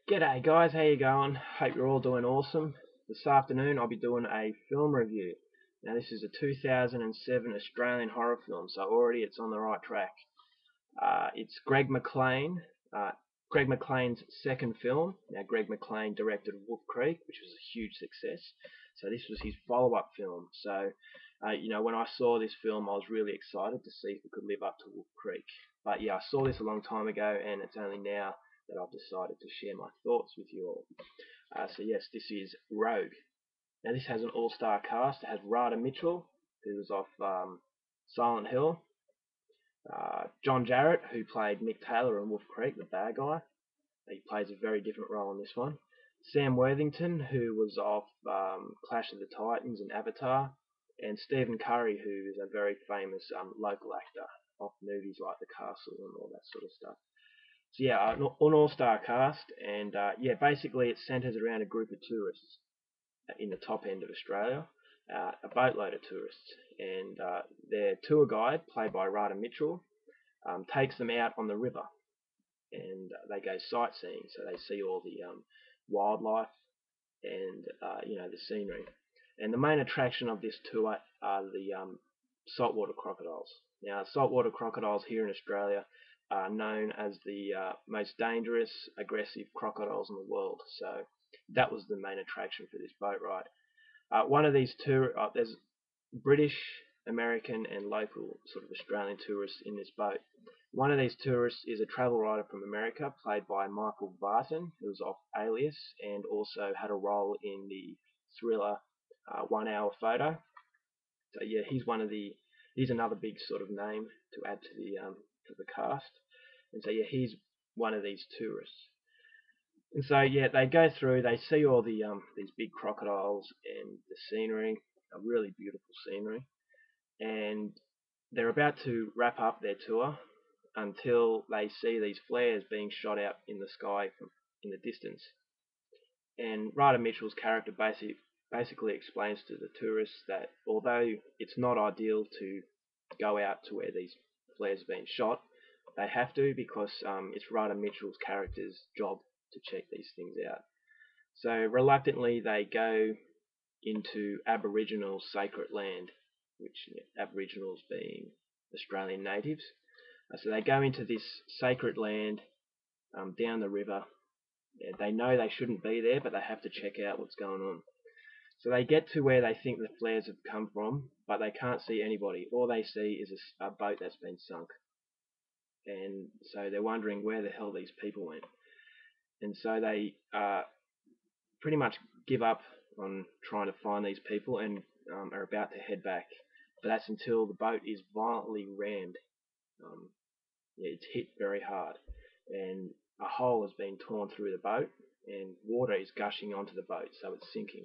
G'day guys, how you going? Hope you're all doing awesome. This afternoon I'll be doing a film review. Now this is a 2007 Australian horror film, so already it's on the right track. It's uh, Greg McLean's second film. Now Greg McLean directed Wolf Creek, which was a huge success. So this was his follow-up film. So, when I saw this film, I was really excited to see if it could live up to Wolf Creek. But yeah, I saw this a long time ago, and it's only now that I've decided to share my thoughts with you all. So yes, this is Rogue. Now this has an all-star cast. It has Rada Mitchell, who's off Silent Hill. John Jarrett, who played Mick Taylor in Wolf Creek, the bad guy. He plays a very different role in this one. Sam Worthington, who was off Clash of the Titans and Avatar. And Stephen Curry, who is a very famous local actor off movies like The Castle and all that sort of stuff. So yeah, an all-star cast, and yeah, basically it centres around a group of tourists in the top end of Australia, a boatload of tourists, and their tour guide, played by Rada Mitchell, takes them out on the river, and they go sightseeing, so they see all the wildlife and the scenery. And the main attraction of this tour are the saltwater crocodiles. Now, saltwater crocodiles here in Australia are known as the most dangerous, aggressive crocodiles in the world. So that was the main attraction for this boat ride. One of these there's British, American, and local sort of Australian tourists in this boat. One of these tourists is a travel writer from America, played by Michael Vartan, who was off Alias, and also had a role in the thriller 1 Hour Photo. So yeah, he's another big sort of name to add to the cast. And so yeah, he's one of these tourists. And so yeah, they go through, they see all these big crocodiles and the scenery, a really beautiful scenery, and they're about to wrap up their tour until they see these flares being shot out in the sky in the distance. And Ryder Mitchell's character basically explains to the tourists that although it's not ideal to go out to where these flares are being shot, they have to because it's Ryder Mitchell's character's job to check these things out. So reluctantly they go into Aboriginal sacred land, which Aboriginals being Australian natives. So they go into this sacred land down the river. Yeah, they know they shouldn't be there, but they have to check out what's going on. So they get to where they think the flares have come from, but they can't see anybody. All they see is a boat that's been sunk. And so they're wondering where the hell these people went. And so they pretty much give up on trying to find these people and are about to head back. But that's until the boat is violently rammed. Um, yeah, it's hit very hard, and a hole has been torn through the boat, and water is gushing onto the boat, so it's sinking.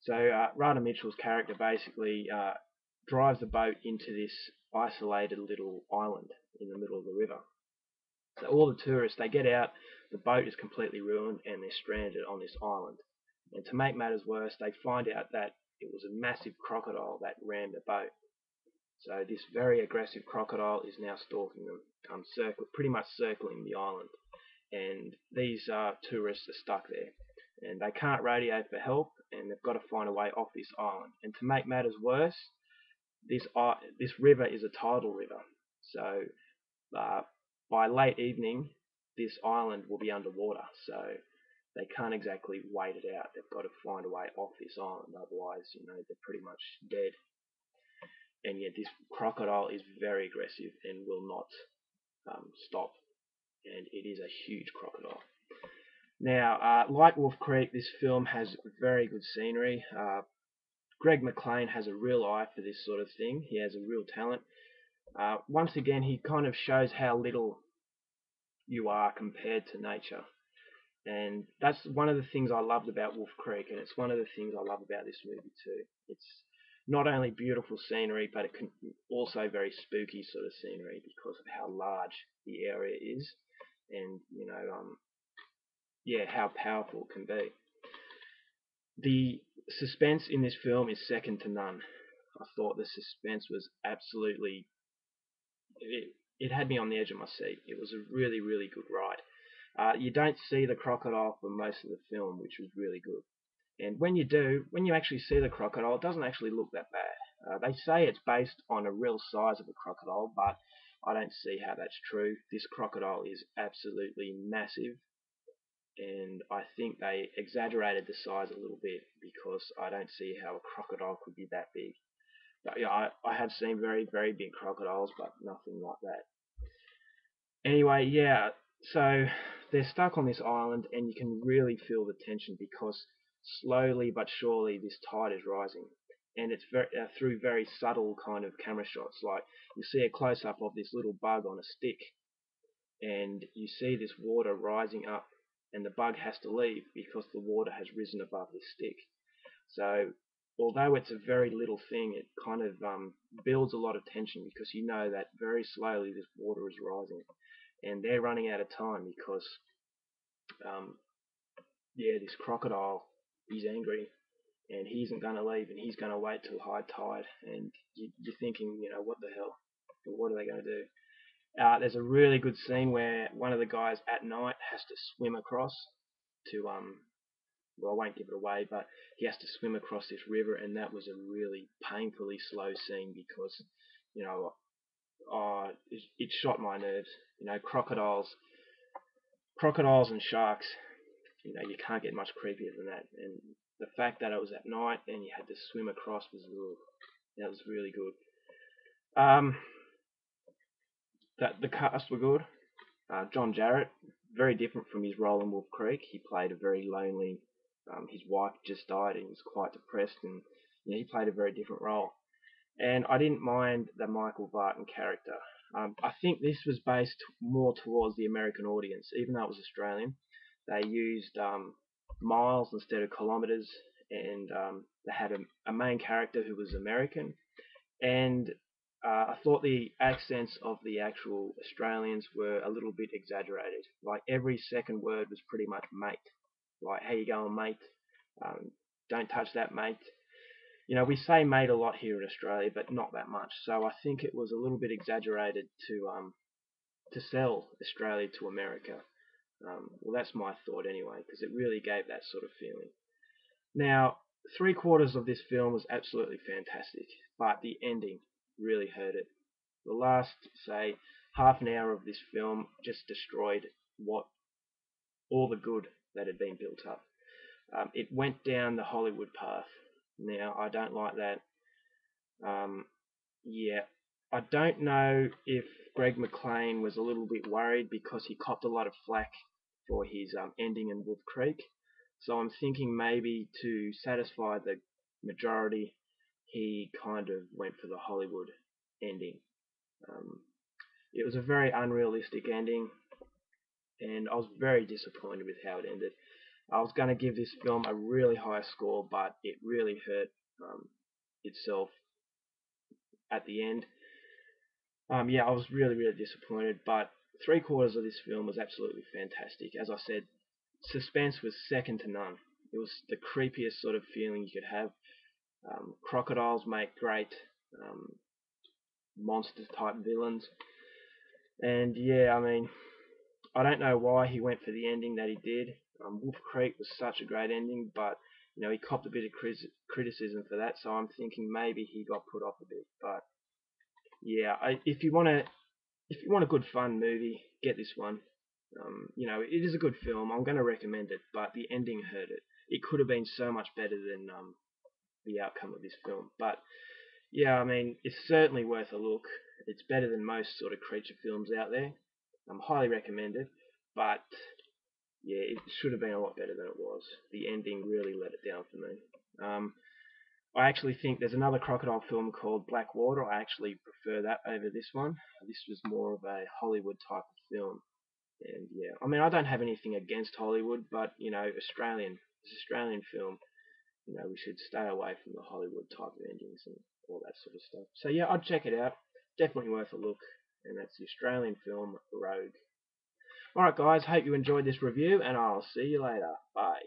So Rada Mitchell's character basically drives the boat into this isolated little island in the middle of the river. So all the tourists, they get out, the boat is completely ruined, and they're stranded on this island. And to make matters worse, they find out that it was a massive crocodile that rammed the boat. So this very aggressive crocodile is now stalking them, pretty much circling the island. And these tourists are stuck there. And they can't radio for help, and they've got to find a way off this island. And to make matters worse, this river is a tidal river. So by late evening, this island will be underwater. So they can't exactly wait it out. They've got to find a way off this island, otherwise, they're pretty much dead. And yet this crocodile is very aggressive and will not stop. And it is a huge crocodile. Now, like Wolf Creek, this film has very good scenery. Greg McLean has a real eye for this sort of thing. He has a real talent. Once again, he kind of shows how little you are compared to nature. And that's one of the things I loved about Wolf Creek, and it's one of the things I love about this movie too. It's not only beautiful scenery, but it can also very spooky sort of scenery because of how large the area is, and how powerful it can be. The suspense in this film is second to none. I thought the suspense was absolutely, it had me on the edge of my seat. It was a really, really good ride. You don't see the crocodile for most of the film, which was really good. And when you do, when you actually see the crocodile, it doesn't actually look that bad. They say it's based on a real size of a crocodile, but I don't see how that's true. This crocodile is absolutely massive, and I think they exaggerated the size a little bit because I don't see how a crocodile could be that big. But yeah, I have seen very, very big crocodiles, but nothing like that. Anyway, yeah, so they're stuck on this island, and you can really feel the tension because slowly but surely this tide is rising, and it's through very subtle kind of camera shots. Like you see a close up of this little bug on a stick, and you see this water rising up, and the bug has to leave because the water has risen above this stick. So although it's a very little thing, it kind of builds a lot of tension because you know that very slowly this water is rising, and they're running out of time because um, yeah, this crocodile, he's angry and he isn't going to leave, and he's going to wait till high tide, and you're thinking, what the hell, what are they going to do? There's a really good scene where one of the guys at night has to swim across to well, I won't give it away, but he has to swim across this river, and that was a really painfully slow scene because, you know, it shot my nerves. Crocodiles and sharks. You can't get much creepier than that. And the fact that it was at night and you had to swim across that was really good. That the cast were good. John Jarrett, very different from his role in Wolf Creek. He played a very lonely. His wife just died and he was quite depressed, and he played a very different role. And I didn't mind the Michael Barton character. I think this was based more towards the American audience, even though it was Australian. They used miles instead of kilometres, and they had a main character who was American, and I thought the accents of the actual Australians were a little bit exaggerated. Like every second word was pretty much mate. Like, how you going, mate? Don't touch that, mate. We say mate a lot here in Australia, but not that much. So I think it was a little bit exaggerated to sell Australia to America. Well, that's my thought anyway, because it really gave that sort of feeling. Now, 3/4 of this film was absolutely fantastic, but the ending really hurt it. The last, say, half an hour of this film just destroyed what all the good that had been built up. It went down the Hollywood path. Now, I don't like that. Um, yeah, I don't know if Greg McLean was a little bit worried because he copped a lot of flack for his ending in Wolf Creek. So I'm thinking maybe to satisfy the majority, he kind of went for the Hollywood ending. Um, it was a very unrealistic ending, and I was very disappointed with how it ended. I was going to give this film a really high score, but it really hurt itself at the end. Yeah, I was really, really disappointed, but 3/4 of this film was absolutely fantastic. As I said, suspense was second to none. It was the creepiest sort of feeling you could have. Crocodiles make great um, monster type villains, and yeah, I mean, I don't know why he went for the ending that he did. Wolf Creek was such a great ending, but he copped a bit of criticism for that, so I'm thinking maybe he got put off a bit. But yeah, if you want a good fun movie, get this one. It is a good film. I'm going to recommend it, but the ending hurt it. It could have been so much better than the outcome of this film. But yeah, I mean, it's certainly worth a look. It's better than most sort of creature films out there. I'm highly recommended, but yeah, it should have been a lot better than it was. The ending really let it down for me. I actually think there's another crocodile film called Blackwater. I actually prefer that over this one. This was more of a Hollywood type of film. And yeah, I mean, I don't have anything against Hollywood, but this Australian film, we should stay away from the Hollywood type of endings and all that sort of stuff. So yeah, I'd check it out. Definitely worth a look. And that's the Australian film Rogue. Alright guys, hope you enjoyed this review, and I'll see you later. Bye.